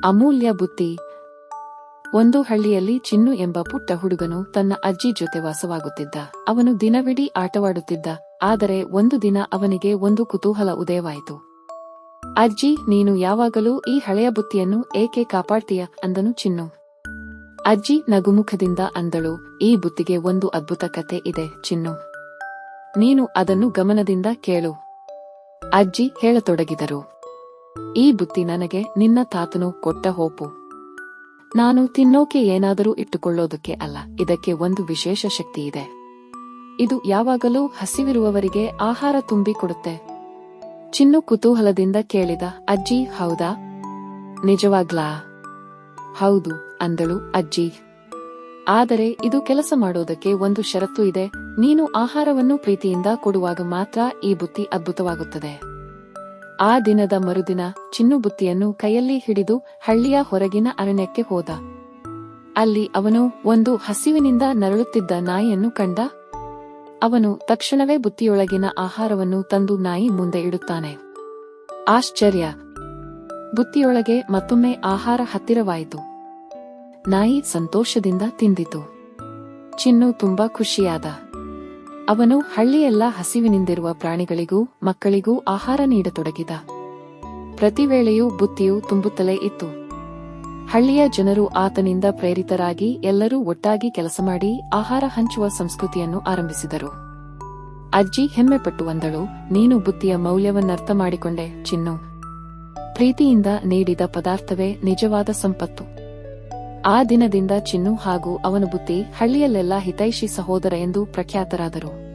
ಅಮೂಲ್ಯ ಬುತ್ತಿ. ಒಂದು ಹಳ್ಳಿಯಲ್ಲಿ ಚಿನ್ನು ಎಂಬ ಪುಟ್ಟ ಹುಡುಗನು ತನ್ನ ಅಜ್ಜಿ ಜೊತೆ ವಾಸವಾಗುತ್ತಿದ್ದ. ಅವನು ದಿನವಿಡೀ ಆಟವಾಡುತ್ತಿದ್ದ. ಆದರೆ ಒಂದು ದಿನ ಅವನಿಗೆ ಒಂದು ಕುತೂಹಲ ಉದಯವಾಯಿತು. ಅಜ್ಜಿ, ನೀನು ಯಾವಾಗಲೂ ಈ ಹಳೆಯ ಬುತ್ತಿಯನ್ನು ಏಕೆ ಕಾಪಾಡ್ತೀಯ ಅಂದನು ಚಿನ್ನು. ಅಜ್ಜಿ ನಗುಮುಖದಿಂದ ಅಂದಳು, ಈ ಬುತ್ತಿಗೆ ಒಂದು ಅದ್ಭುತ ಕತೆ ಇದೆ ಚಿನ್ನು. ನೀನು ಅದನ್ನು ಗಮನದಿಂದ ಕೇಳು. ಅಜ್ಜಿ ಹೇಳತೊಡಗಿದರು. ಈ ಬುತ್ತಿ ನನಗೆ ನಿನ್ನ ತಾತನು ಕೊಟ್ಟ ಹೋಪು. ನಾನು ತಿನ್ನೋಕೆ ಏನಾದರೂ ಇಟ್ಟುಕೊಳ್ಳೋದಕ್ಕೆ ಅಲ್ಲ. ಇದಕ್ಕೆ ಒಂದು ವಿಶೇಷ ಶಕ್ತಿ ಇದೆ. ಇದು ಯಾವಾಗಲೂ ಹಸಿವಿರುವವರಿಗೆ ಆಹಾರ ತುಂಬಿಕೊಡುತ್ತೆ. ಚಿನ್ನು ಕುತೂಹಲದಿಂದ ಕೇಳಿದ, ಅಜ್ಜಿ ಹೌದಾ? ನಿಜವಾಗ್ಲಾ? ಹೌದು ಅಂದಳು ಅಜ್ಜಿ. ಆದರೆ ಇದು ಕೆಲಸ ಮಾಡೋದಕ್ಕೆ ಒಂದು ಷರತ್ತು ಇದೆ. ನೀನು ಆಹಾರವನ್ನು ಪ್ರೀತಿಯಿಂದ ಕೊಡುವಾಗ ಮಾತ್ರ ಈ ಬುತ್ತಿ ಅದ್ಭುತವಾಗುತ್ತದೆ. ಆ ದಿನದ ಮರುದಿನ ಚಿನ್ನು ಬುತ್ತಿಯನ್ನು ಕೈಯಲ್ಲಿ ಹಿಡಿದು ಹಳ್ಳಿಯ ಹೊರಗಿನ ಅರಣ್ಯಕ್ಕೆ ಹೋದ. ಅಲ್ಲಿ ಅವನು ಒಂದು ಹಸಿವಿನಿಂದ ನರಳುತ್ತಿದ್ದ ನಾಯಿಯನ್ನು ಕಂಡ. ಅವನು ತಕ್ಷಣವೇ ಬುತ್ತಿಯೊಳಗಿನ ಆಹಾರವನ್ನು ತಂದು ನಾಯಿ ಮುಂದೆ ಇಡುತ್ತಾನೆ. ಆಶ್ಚರ್ಯ! ಬುತ್ತಿಯೊಳಗೆ ಮತ್ತೊಮ್ಮೆ ಆಹಾರ ಹತ್ತಿರವಾಯಿತು. ನಾಯಿ ಸಂತೋಷದಿಂದ ತಿಂದಿತು. ಚಿನ್ನು ತುಂಬಾ ಖುಷಿಯಾದ. ಅವನು ಹಳ್ಳಿಯೆಲ್ಲ ಹಸಿವಿನಿಂದಿರುವ ಪ್ರಾಣಿಗಳಿಗೂ ಮಕ್ಕಳಿಗೂ ಆಹಾರ ನೀಡತೊಡಗಿದ. ಪ್ರತಿ ವೇಳೆಯೂ ಬುತ್ತಿಯು ತುಂಬುತ್ತಲೇ ಇತ್ತು. ಹಳ್ಳಿಯ ಜನರು ಆತನಿಂದ ಪ್ರೇರಿತರಾಗಿ ಎಲ್ಲರೂ ಒಟ್ಟಾಗಿ ಕೆಲಸ ಮಾಡಿ ಆಹಾರ ಹಂಚುವ ಸಂಸ್ಕೃತಿಯನ್ನು ಆರಂಭಿಸಿದರು. ಅಜ್ಜಿ ಹೆಮ್ಮೆಪಟ್ಟು ಅಂದಳು, ನೀನು ಬುತ್ತಿಯ ಮೌಲ್ಯವನ್ನರ್ಥ ಮಾಡಿಕೊಂಡೆ ಚಿನ್ನು. ಪ್ರೀತಿಯಿಂದ ನೀಡಿದ ಪದಾರ್ಥವೇ ನಿಜವಾದ ಸಂಪತ್ತು. ಆ ದಿನದಿಂದ ಚಿನ್ನು ಹಾಗೂ ಅವನ ಬುತ್ತಿ ಹಳ್ಳಿಯಲ್ಲೆಲ್ಲ ಹಿತೈಷಿ ಸಹೋದರ ಎಂದು ಪ್ರಖ್ಯಾತರಾದರು.